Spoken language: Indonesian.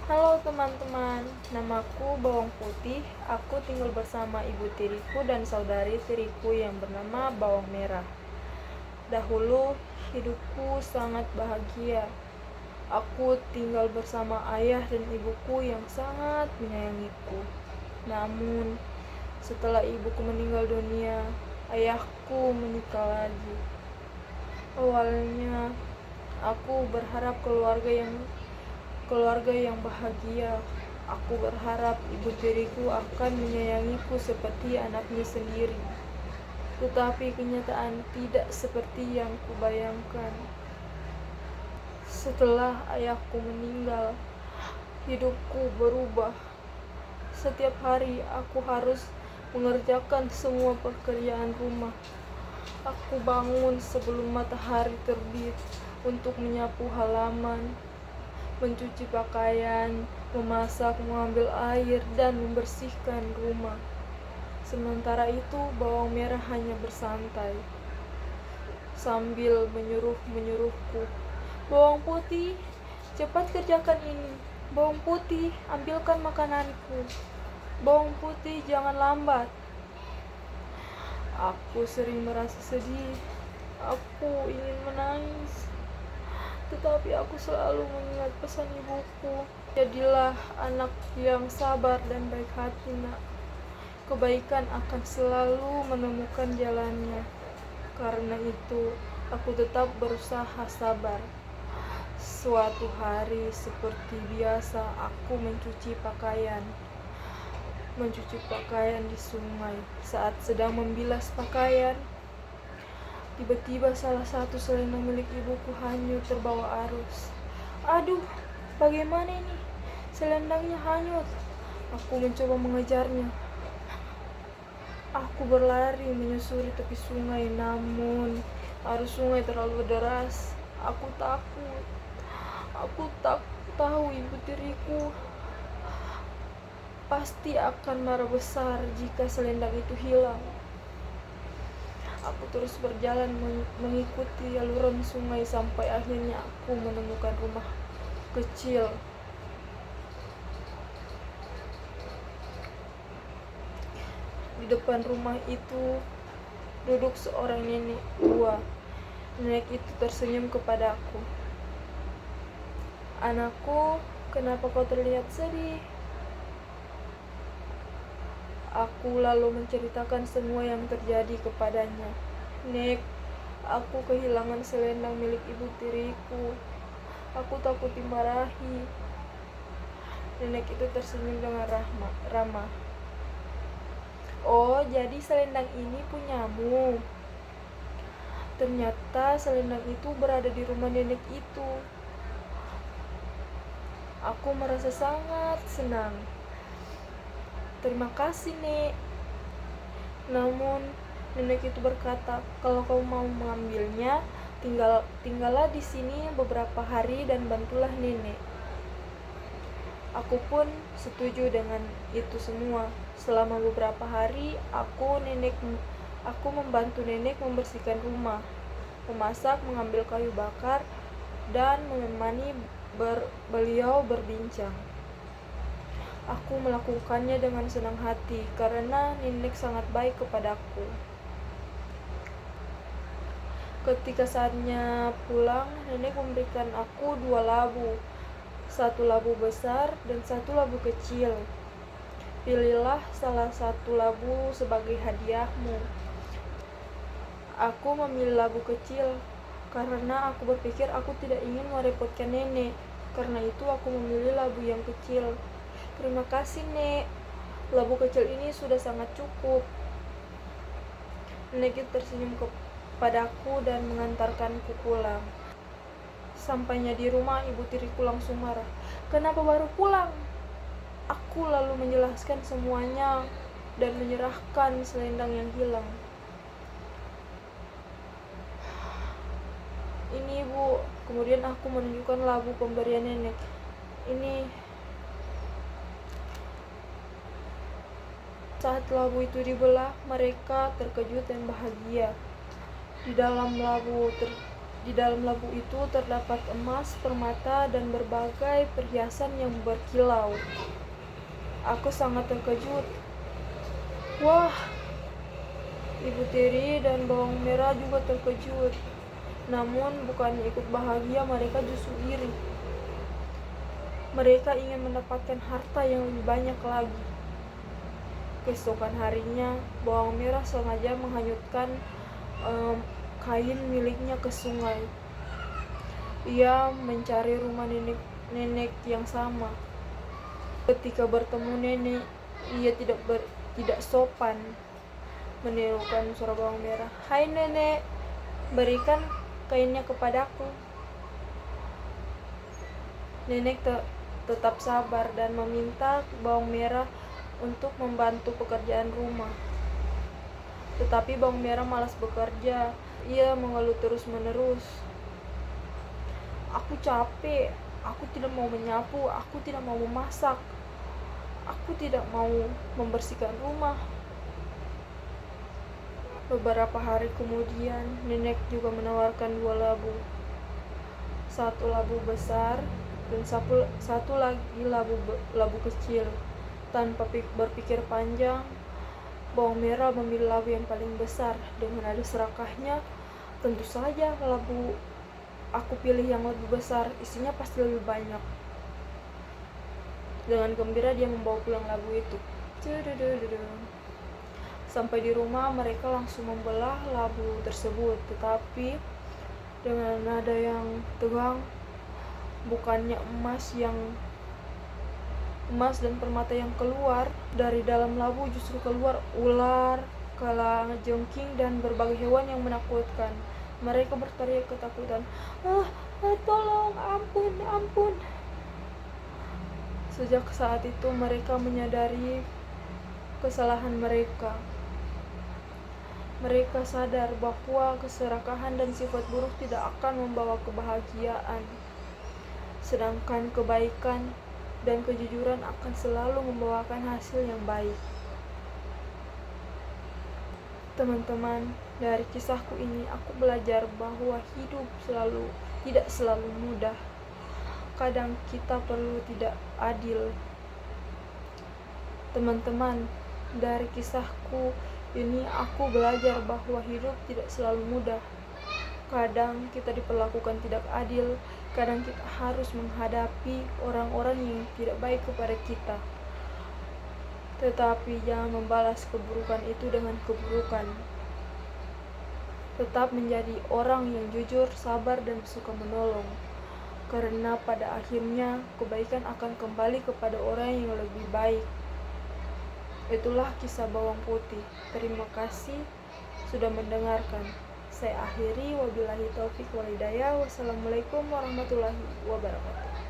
Halo teman-teman, namaku Bawang Putih. Aku tinggal bersama ibu tiriku dan saudari tiriku yang bernama Bawang Merah. Dahulu, hidupku sangat bahagia. Aku tinggal bersama ayah dan ibuku yang sangat menyayangiku. Namun, setelah ibuku meninggal dunia, ayahku menikah lagi. Awalnya, aku berharap keluarga yang bahagia. Aku berharap ibu tiriku akan menyayangiku seperti anaknya sendiri. Tetapi kenyataan tidak seperti yang kubayangkan. Setelah ayahku meninggal, hidupku berubah. Setiap hari aku harus mengerjakan semua pekerjaan rumah. Aku bangun sebelum matahari terbit untuk menyapu halaman, mencuci pakaian, memasak, mengambil air, dan membersihkan rumah. Sementara itu, Bawang Merah hanya bersantai sambil menyuruhku, "Bawang Putih, cepat kerjakan ini. Bawang Putih, ambilkan makananku. Bawang Putih, jangan lambat." Aku sering merasa sedih. Aku ingin menangis. Tetapi aku selalu mengingat pesan ibuku, "Jadilah anak yang sabar dan baik hati, nak. Kebaikan akan selalu menemukan jalannya." Karena itu, aku tetap berusaha sabar. Suatu hari seperti biasa, aku mencuci pakaian di sungai. Saat sedang membilas pakaian, tiba-tiba salah satu selendang milik ibuku hanyut terbawa arus. "Aduh, bagaimana ini? Selendangnya hanyut." Aku mencoba mengejarnya. Aku berlari menyusuri tepi sungai, namun arus sungai terlalu deras. Aku takut. Tahu ibu tiriku pasti akan marah besar jika selendang itu hilang. Aku terus berjalan mengikuti aluran sungai sampai akhirnya aku menemukan rumah kecil. Di depan rumah itu duduk seorang nenek tua. Nenek itu tersenyum kepadaku. "Anakku, kenapa kau terlihat sedih?" Aku lalu menceritakan semua yang terjadi kepadanya. "Nek, aku kehilangan selendang milik ibu tiriku. Aku takut dimarahi." Nenek itu tersenyum dengan ramah. "Oh, jadi selendang ini punyamu." Ternyata selendang itu berada di rumah nenek itu. Aku merasa sangat senang. "Terima kasih, Nek." Namun, nenek itu berkata, "Kalau kau mau mengambilnya, tinggallah di sini beberapa hari dan bantulah nenek." Aku pun setuju dengan itu semua. Selama beberapa hari, aku membantu nenek membersihkan rumah, memasak, mengambil kayu bakar, dan menemani beliau berbincang. Aku melakukannya dengan senang hati karena nenek sangat baik kepadaku. Ketika saatnya pulang, nenek memberikan aku 2 labu. 1 labu besar dan 1 labu kecil. "Pilihlah salah satu labu sebagai hadiahmu." Aku memilih labu kecil karena aku berpikir aku tidak ingin merepotkan nenek. Karena itu aku memilih labu yang kecil. "Terima kasih, Nek. Labu kecil ini sudah sangat cukup." Nenek itu tersenyum kepadaku dan mengantarkanku pulang. Sampainya di rumah, ibu tiriku langsung marah. "Kenapa baru pulang?" Aku lalu menjelaskan semuanya dan menyerahkan selendang yang hilang. "Ini, Bu." Kemudian aku menunjukkan labu pemberian nenek. "Ini." Saat labu itu dibelah, mereka terkejut dan bahagia. Di dalam labu Di dalam labu itu terdapat emas, permata, dan berbagai perhiasan yang berkilau. Aku sangat terkejut. Wah, Ibu Tiri dan Bawang Merah juga terkejut. Namun bukannya ikut bahagia, mereka justru iri. Mereka ingin mendapatkan harta yang lebih banyak lagi. Keesokan harinya, Bawang Merah sengaja menghanyutkan kain miliknya ke sungai. Ia mencari rumah nenek yang sama. Ketika bertemu nenek, ia tidak sopan menirukan suara Bawang Merah. "Hai nenek, berikan kainnya kepadaku." Nenek tetap sabar dan meminta Bawang Merah untuk membantu pekerjaan rumah. Tetapi Bawang Merah malas bekerja. Ia mengeluh terus-menerus. "Aku capek, aku tidak mau menyapu, aku tidak mau memasak, aku tidak mau membersihkan rumah." Beberapa hari kemudian, nenek juga menawarkan 2 labu. Satu labu besar dan satu lagi labu kecil. Tanpa berpikir panjang, Bawang Merah memilih labu yang paling besar. Dengan nada serakahnya, "Tentu saja labu aku pilih yang lebih besar, isinya pasti lebih banyak." Dengan gembira dia membawa pulang labu itu. Sampai di rumah, mereka langsung membelah labu tersebut. Tetapi dengan nada yang tegang, bukannya emas dan permata yang keluar dari dalam labu, justru keluar ular, kalajengking, dan berbagai hewan yang menakutkan. Mereka berteriak ketakutan, "Tolong, ampun." Sejak saat itu mereka menyadari kesalahan mereka. Mereka sadar bahwa keserakahan dan sifat buruk tidak akan membawa kebahagiaan, sedangkan kebaikan dan kejujuran akan selalu membawakan hasil yang baik. Teman-teman, dari kisahku ini aku belajar bahwa hidup tidak selalu mudah. Kadang kita perlu tidak adil. Teman-teman, dari kisahku ini aku belajar bahwa hidup tidak selalu mudah. Kadang kita diperlakukan tidak adil, kadang kita harus menghadapi orang-orang yang tidak baik kepada kita. Tetapi jangan membalas keburukan itu dengan keburukan. Tetap menjadi orang yang jujur, sabar, dan suka menolong. Karena pada akhirnya kebaikan akan kembali kepada orang yang lebih baik. Itulah kisah bawang putih. Terima kasih sudah mendengarkan. Saya akhiri, wabillahi taufik wal hidayah. Wassalamualaikum warahmatullahi wabarakatuh.